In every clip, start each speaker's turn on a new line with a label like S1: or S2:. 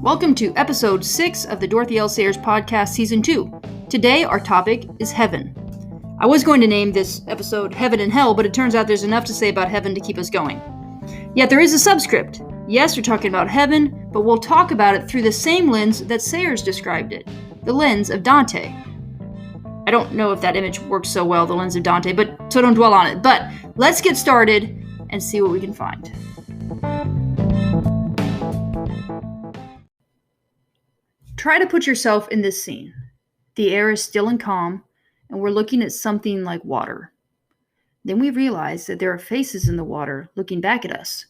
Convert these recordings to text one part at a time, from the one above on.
S1: Welcome to episode 6 of the Dorothy L. Sayers podcast, season 2. Today, our topic is heaven. I was going to name this episode Heaven and Hell, but it turns out there's enough to say about heaven to keep us going. Yet there is a subscript. Yes, we're talking about heaven, but we'll talk about it through the same lens that Sayers described it, the lens of Dante. I don't know if that image works so well, the lens of Dante, so don't dwell on it. But let's get started and see what we can find. Try to put yourself in this scene. The air is still and calm, and we're looking at something like water. Then we realize that there are faces in the water looking back at us.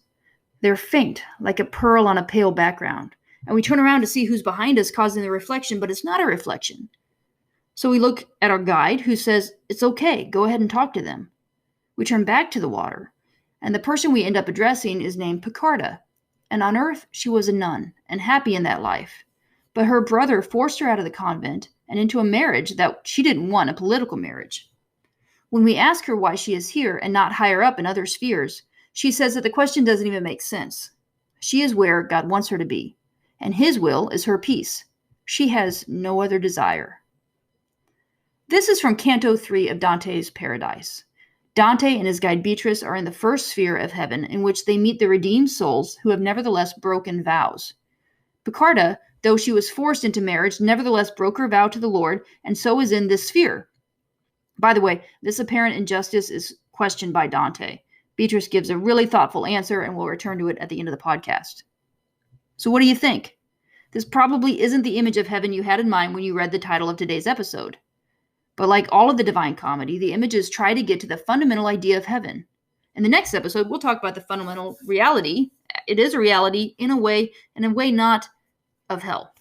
S1: They're faint, like a pearl on a pale background, and we turn around to see who's behind us causing the reflection, but it's not a reflection. So we look at our guide, who says, "It's okay, go ahead and talk to them." We turn back to the water, and the person we end up addressing is named Picarda, and on Earth she was a nun, and happy in that life. But her brother forced her out of the convent and into a marriage that she didn't want, a political marriage. When we ask her why she is here and not higher up in other spheres, she says that the question doesn't even make sense. She is where God wants her to be, and His will is her peace. She has no other desire. This is from Canto 3 of Dante's Paradise. Dante and his guide Beatrice are in the first sphere of heaven, in which they meet the redeemed souls who have nevertheless broken vows. Picarda, though she was forced into marriage, nevertheless broke her vow to the Lord, and so is in this sphere. By the way, this apparent injustice is questioned by Dante. Beatrice gives a really thoughtful answer, and we'll return to it at the end of the podcast. So what do you think? This probably isn't the image of heaven you had in mind when you read the title of today's episode. But like all of the Divine Comedy, the images try to get to the fundamental idea of heaven. In the next episode, we'll talk about the fundamental reality. It is a reality in a way not of hell.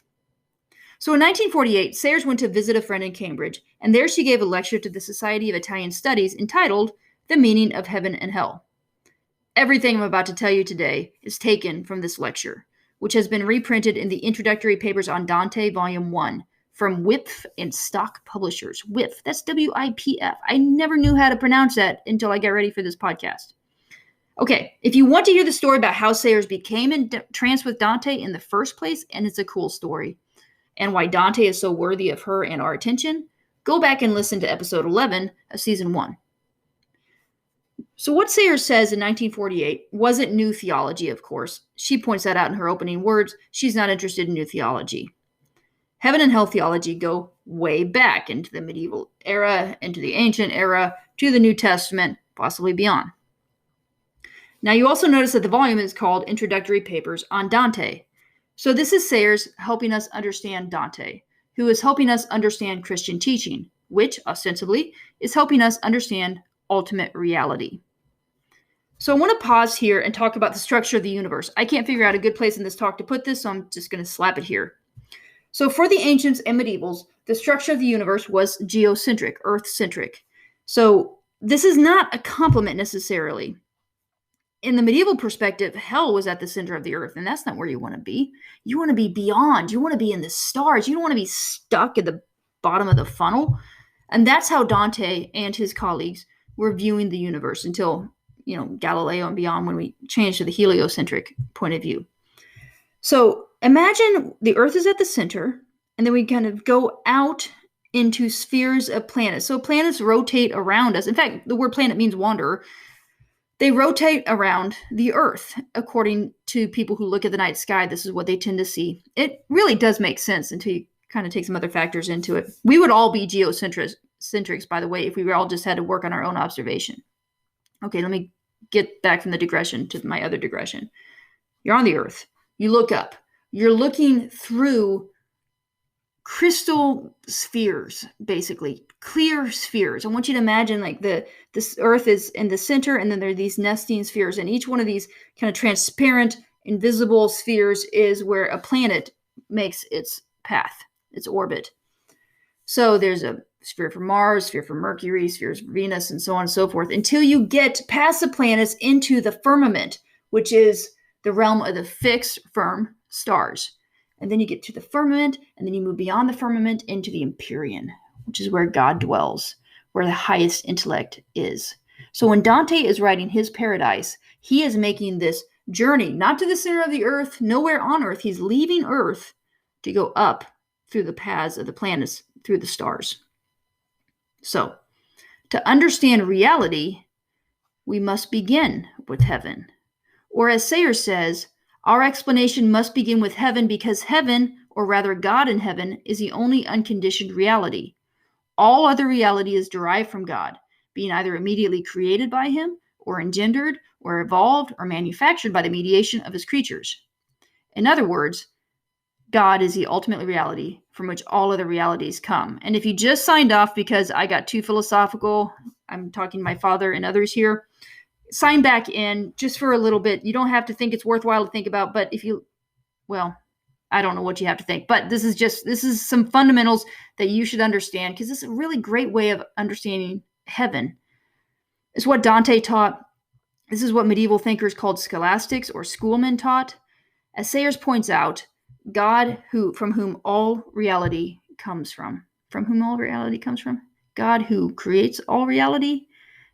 S1: So in 1948, Sayers went to visit a friend in Cambridge, and there she gave a lecture to the Society of Italian Studies entitled The Meaning of Heaven and Hell. Everything I'm about to tell you today is taken from this lecture, which has been reprinted in the Introductory Papers on Dante, Volume 1, from Wipf and Stock Publishers. Wipf, that's W-I-P-F. I never knew how to pronounce that until I got ready for this podcast. Okay, if you want to hear the story about how Sayers became entranced with Dante in the first place, and it's a cool story, and why Dante is so worthy of her and our attention, go back and listen to episode 11 of season 1. So what Sayers says in 1948 wasn't new theology, of course. She points that out in her opening words. She's not interested in new theology. Heaven and hell theology go way back into the medieval era, into the ancient era, to the New Testament, possibly beyond. Now, you also notice that the volume is called Introductory Papers on Dante. So this is Sayers helping us understand Dante, who is helping us understand Christian teaching, which, ostensibly, is helping us understand ultimate reality. So I want to pause here and talk about the structure of the universe. I can't figure out a good place in this talk to put this, so I'm just going to slap it here. So for the ancients and medievals, the structure of the universe was geocentric, earth-centric. So this is not a compliment necessarily. In the medieval perspective, hell was at the center of the earth, and that's not where you want to be. You want to be beyond. You want to be in the stars. You don't want to be stuck at the bottom of the funnel. And that's how Dante and his colleagues were viewing the universe until, Galileo and beyond, when we changed to the heliocentric point of view. So imagine the earth is at the center, and then we kind of go out into spheres of planets. So planets rotate around us. In fact, the word planet means wanderer. They rotate around the earth. According to people who look at the night sky, this is what they tend to see. It really does make sense until you kind of take some other factors into it. We would all be geocentrics, by the way, if we all just had to work on our own observation. Okay, let me get back from the digression to my other digression. You're on the earth. You look up. You're looking through crystal spheres, basically clear spheres. I want you to imagine like this earth is in the center, and then there are these nesting spheres, and each one of these kind of transparent, invisible spheres is where a planet makes its path, its orbit. So there's a sphere for Mars, sphere for Mercury, spheres for Venus, and so on and so forth, until you get past the planets into the firmament, which is the realm of the fixed, firm stars. And then you get to the firmament, and then you move beyond the firmament into the Empyrean, which is where God dwells, where the highest intellect is. So when Dante is writing his Paradise, he is making this journey, not to the center of the earth, nowhere on earth. He's leaving earth to go up through the paths of the planets, through the stars. So, to understand reality, we must begin with heaven. Or as Sayers says, our explanation must begin with heaven because heaven, or rather God in heaven, is the only unconditioned reality. All other reality is derived from God, being either immediately created by him, or engendered, or evolved, or manufactured by the mediation of his creatures. In other words, God is the ultimate reality from which all other realities come. And if you just signed off because I got too philosophical, I'm talking to my father and others here, sign back in just for a little bit. You don't have to think it's worthwhile to think about, but if you, well, I don't know what you have to think, but this is some fundamentals that you should understand because this is a really great way of understanding heaven. It's what Dante taught. This is what medieval thinkers called scholastics or schoolmen taught. As Sayers points out, God from whom all reality comes from. From whom all reality comes from? God who creates all reality,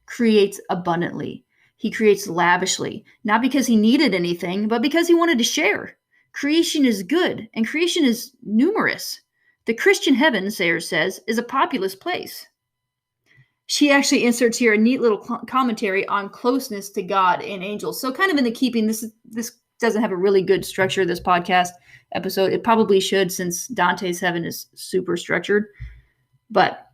S1: creates abundantly. He creates lavishly, not because he needed anything, but because he wanted to share. Creation is good, and creation is numerous. The Christian heaven, Sayers says, is a populous place. She actually inserts here a neat little commentary on closeness to God and angels. So kind of in the keeping, this doesn't have a really good structure, this podcast episode. It probably should, since Dante's heaven is super structured. But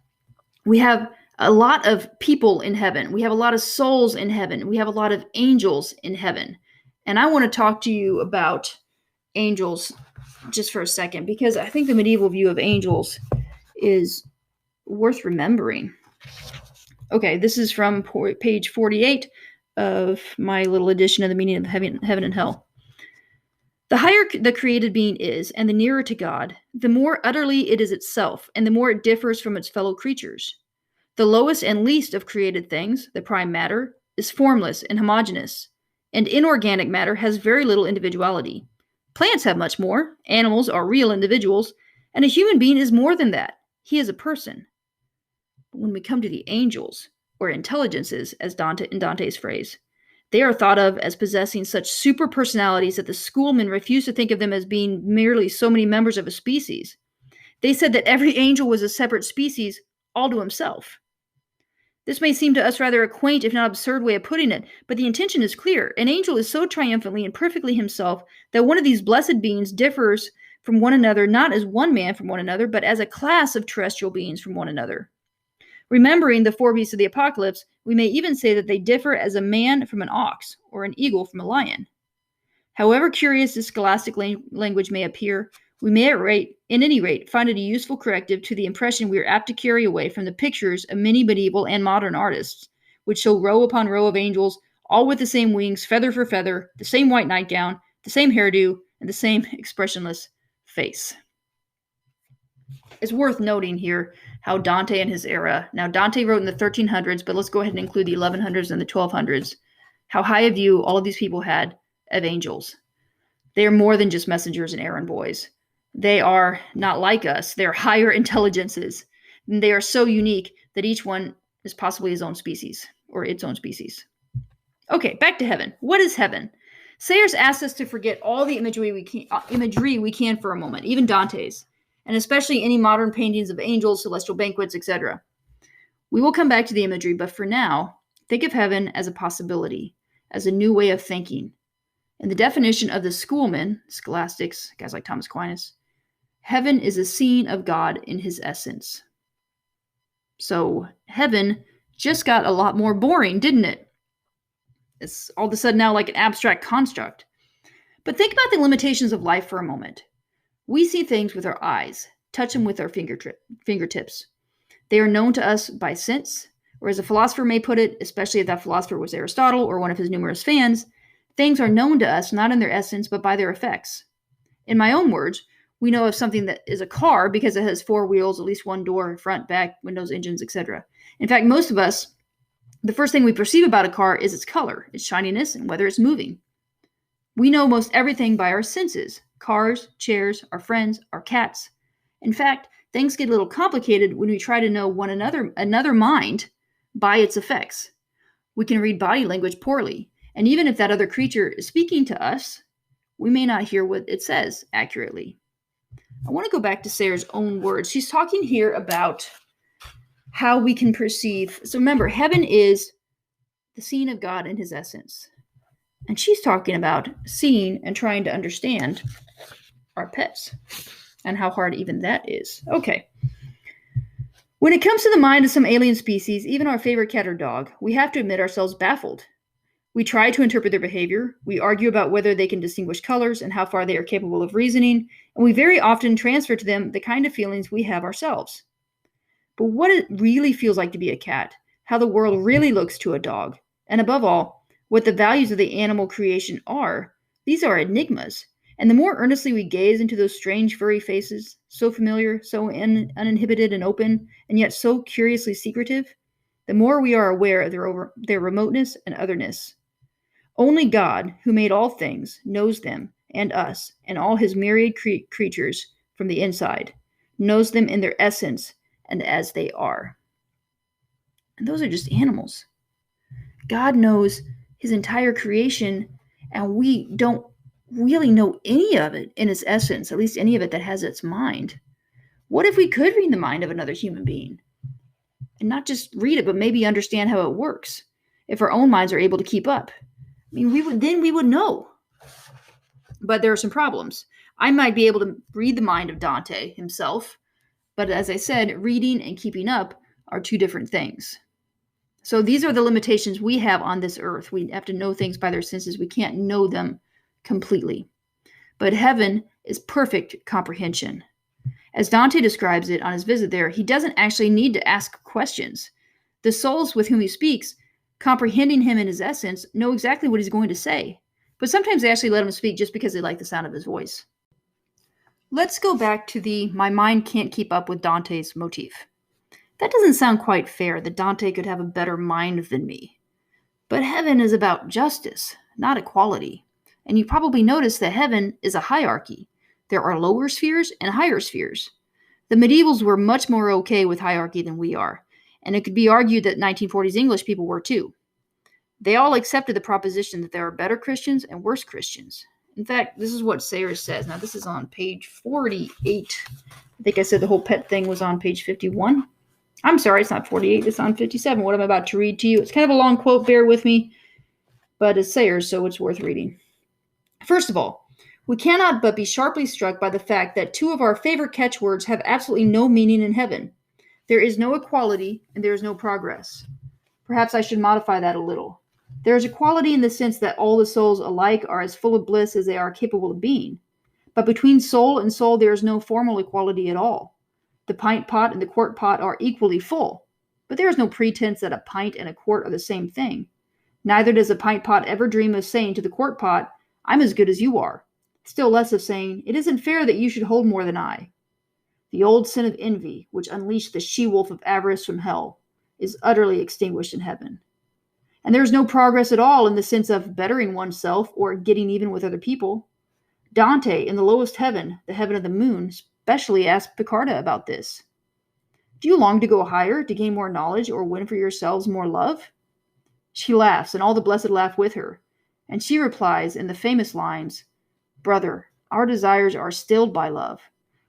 S1: we have a lot of people in heaven. We have a lot of souls in heaven. We have a lot of angels in heaven. And I want to talk to you about angels just for a second, because I think the medieval view of angels is worth remembering. Okay, this is from page 48 of my little edition of the meaning of heaven and hell. The higher the created being is, and the nearer to God, the more utterly it is itself, and the more it differs from its fellow creatures. The lowest and least of created things, the prime matter, is formless and homogeneous, and inorganic matter has very little individuality. Plants have much more, animals are real individuals, and a human being is more than that. He is a person. But when we come to the angels, or intelligences, as in Dante's phrase, they are thought of as possessing such super personalities that the schoolmen refused to think of them as being merely so many members of a species. They said that every angel was a separate species, all to himself. This may seem to us rather a quaint, if not absurd, way of putting it, but the intention is clear. An angel is so triumphantly and perfectly himself that one of these blessed beings differs from one another not as one man from one another, but as a class of terrestrial beings from one another. Remembering the four beasts of the apocalypse, we may even say that they differ as a man from an ox, or an eagle from a lion. However curious this scholastic language may appear, we may at any rate find it a useful corrective to the impression we are apt to carry away from the pictures of many medieval and modern artists, which show row upon row of angels, all with the same wings, feather for feather, the same white nightgown, the same hairdo, and the same expressionless face. It's worth noting here how Dante and his era, now Dante wrote in the 1300s, but let's go ahead and include the 1100s and the 1200s, how high a view all of these people had of angels. They are more than just messengers and errand boys. They are not like us. They're higher intelligences. And they are so unique that each one is possibly his own species, or its own species. Okay, back to heaven. What is heaven? Sayers asks us to forget all the imagery we can for a moment, even Dante's, and especially any modern paintings of angels, celestial banquets, etc. We will come back to the imagery, but for now, think of heaven as a possibility, as a new way of thinking. In the definition of the schoolmen, scholastics, guys like Thomas Aquinas, heaven is a scene of God in his essence. So heaven just got a lot more boring, didn't it? It's all of a sudden now like an abstract construct. But think about the limitations of life for a moment. We see things with our eyes, touch them with our fingertips. They are known to us by sense, or as a philosopher may put it, especially if that philosopher was Aristotle or one of his numerous fans, things are known to us not in their essence, but by their effects. In my own words, we know of something that is a car because it has four wheels, at least one door, front, back, windows, engines, etc. In fact, most of us, the first thing we perceive about a car is its color, its shininess, and whether it's moving. We know most everything by our senses: cars, chairs, our friends, our cats. In fact, things get a little complicated when we try to know another mind by its effects. We can read body language poorly, And even if that other creature is speaking to us, we may not hear what it says accurately. I want to go back to Sayre's own words. She's talking here about how we can perceive. So remember, heaven is the scene of God in his essence. And she's talking about seeing and trying to understand our pets and how hard even that is. Okay. When it comes to the mind of some alien species, even our favorite cat or dog, we have to admit ourselves baffled. We try to interpret their behavior. We argue about whether they can distinguish colors and how far they are capable of reasoning. And we very often transfer to them the kind of feelings we have ourselves. But what it really feels like to be a cat, how the world really looks to a dog, and above all, what the values of the animal creation are, these are enigmas. And the more earnestly we gaze into those strange furry faces, so familiar, so uninhibited and open, and yet so curiously secretive, the more we are aware of their remoteness and otherness. Only God, who made all things, knows them and us and all his myriad creatures from the inside, knows them in their essence and as they are. And those are just animals. God knows his entire creation, and we don't really know any of it in its essence, at least any of it that has its mind. What if we could read the mind of another human being? And not just read it, but maybe understand how it works. If our own minds are able to keep up. I mean, we would know. But there are some problems. I might be able to read the mind of Dante himself, but as I said, reading and keeping up are two different things. So these are the limitations we have on this earth. We have to know things by their senses. We can't know them completely. But heaven is perfect comprehension. As Dante describes it on his visit there, he doesn't actually need to ask questions. The souls with whom he speaks, comprehending him in his essence, know exactly what he's going to say. But sometimes they actually let him speak just because they like the sound of his voice. Let's go back to the "my mind can't keep up with Dante's" motif. That doesn't sound quite fair, that Dante could have a better mind than me. But heaven is about justice, not equality. And you probably noticed that heaven is a hierarchy. There are lower spheres and higher spheres. The medievals were much more okay with hierarchy than we are, and it could be argued that 1940s English people were too. They all accepted the proposition that there are better Christians and worse Christians. In fact, this is what Sayre says. Now, this is on page 48. I think I said the whole pet thing was on page 51. I'm sorry, it's not 48, it's on 57. What I'm about to read to you. It's kind of a long quote, bear with me, but it's Sayre, so it's worth reading. First of all, we cannot but be sharply struck by the fact that two of our favorite catchwords have absolutely no meaning in heaven. There is no equality, and there is no progress. Perhaps I should modify that a little. There is equality in the sense that all the souls alike are as full of bliss as they are capable of being. But between soul and soul there is no formal equality at all. The pint pot and the quart pot are equally full, but there is no pretense that a pint and a quart are the same thing. Neither does a pint pot ever dream of saying to the quart pot, "I'm as good as you are," still less of saying, "It isn't fair that you should hold more than I." The old sin of envy, which unleashed the she-wolf of avarice from hell, is utterly extinguished in heaven. And there is no progress at all in the sense of bettering oneself or getting even with other people. Dante, in the lowest heaven, the heaven of the moon, specially asked Piccarda about this. Do you long to go higher, to gain more knowledge, or win for yourselves more love? She laughs, and all the blessed laugh with her. And she replies in the famous lines, "Brother, our desires are stilled by love.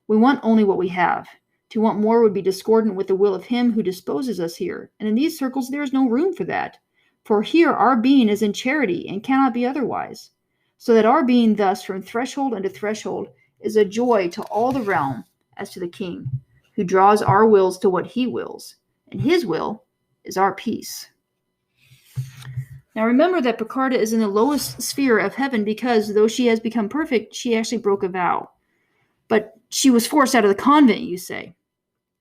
S1: We want only what we have. To want more would be discordant with the will of him who disposes us here, and in these circles there is no room for that. For here our being is in charity and cannot be otherwise. So that our being thus from threshold unto threshold is a joy to all the realm as to the king, who draws our wills to what he wills, and his will is our peace." Now remember that Piccarda is in the lowest sphere of heaven because, though she has become perfect, she actually broke a vow. But she was forced out of the convent, you say.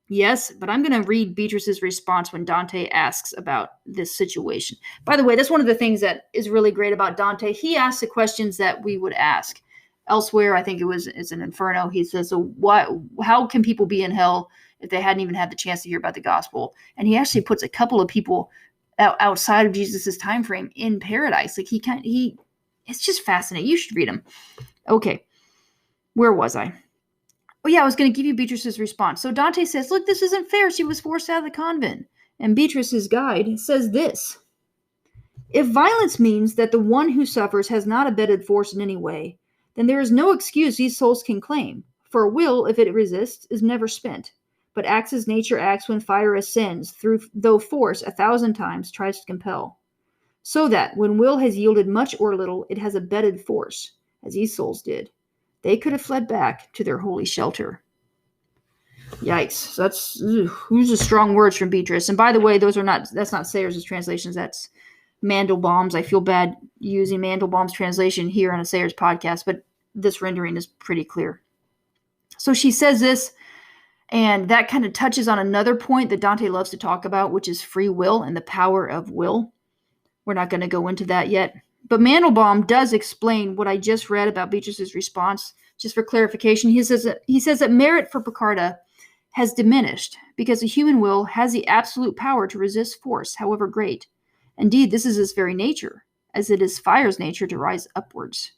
S1: Yes, but I'm going to read Beatrice's response when Dante asks about this situation. By the way, that's one of the things that is really great about Dante. He asks the questions that we would ask. Elsewhere, I think it's an Inferno. He says, "So how can people be in hell if they hadn't even had the chance to hear about the gospel?" And he actually puts a couple of people outside of Jesus's time frame in paradise. Like it's just fascinating. You should read him. Okay, where was I? Oh yeah, I was going to give you Beatrice's response. So Dante says, "Look, this isn't fair. She was forced out of the convent." And Beatrice's guide says this: If violence means that the one who suffers has not abetted force in any way, then there is no excuse these souls can claim, for will, if it resists, is never spent, but acts as nature acts when fire ascends, though force 1,000 times tries to compel. So that, when will has yielded much or little, it has abetted force, as these souls did. They could have fled back to their holy shelter. Yikes. Those are strong words from Beatrice. And by the way, that's not Sayers' translations, that's Mandelbaum's. I feel bad using Mandelbaum's translation here on a Sayers podcast, but this rendering is pretty clear. So she says this, and that kind of touches on another point that Dante loves to talk about, which is free will and the power of will. We're not going to go into that yet. But Mandelbaum does explain what I just read about Beatrice's response. Just for clarification, he says that merit for Piccarda has diminished because the human will has the absolute power to resist force, however great. Indeed, this is its very nature, as it is fire's nature to rise upwards.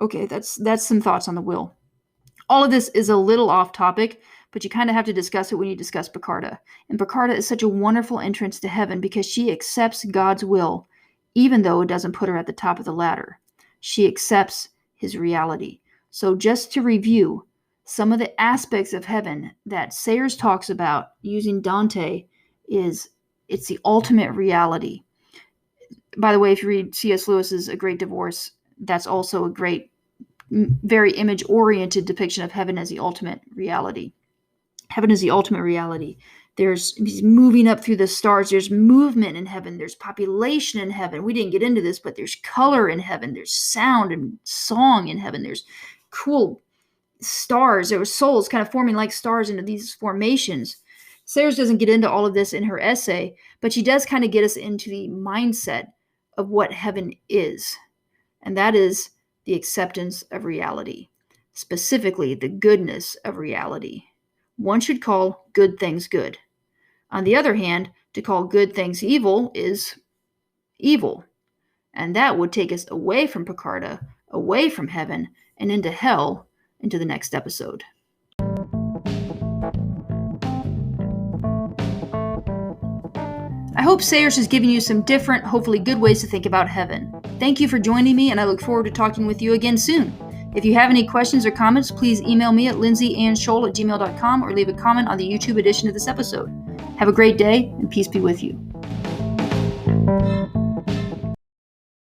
S1: Okay, that's some thoughts on the will. All of this is a little off topic, but you kind of have to discuss it when you discuss Piccarda. And Piccarda is such a wonderful entrance to heaven because she accepts God's will, even though it doesn't put her at the top of the ladder. She accepts his reality. So just to review, some of the aspects of heaven that Sayers talks about using Dante is it's the ultimate reality. By the way, if you read C.S. Lewis's A Great Divorce, that's also a great, very image-oriented depiction of heaven as the ultimate reality. Heaven is the ultimate reality. He's moving up through the stars. There's movement in heaven. There's population in heaven. We didn't get into this, but there's color in heaven. There's sound and song in heaven. There's cool stars. There were souls kind of forming like stars into these formations. Sayers doesn't get into all of this in her essay, but she does kind of get us into the mindset of what heaven is. And that is the acceptance of reality, specifically the goodness of reality. One should call good things good. On the other hand, to call good things evil is evil. And that would take us away from Piccarda, away from heaven, and into hell, into the next episode. I hope Sayers has given you some different, hopefully good ways to think about heaven. Thank you for joining me, and I look forward to talking with you again soon. If you have any questions or comments, please email me at lindsayannschol@gmail.com or leave a comment on the YouTube edition of this episode. Have a great day, and peace be with you.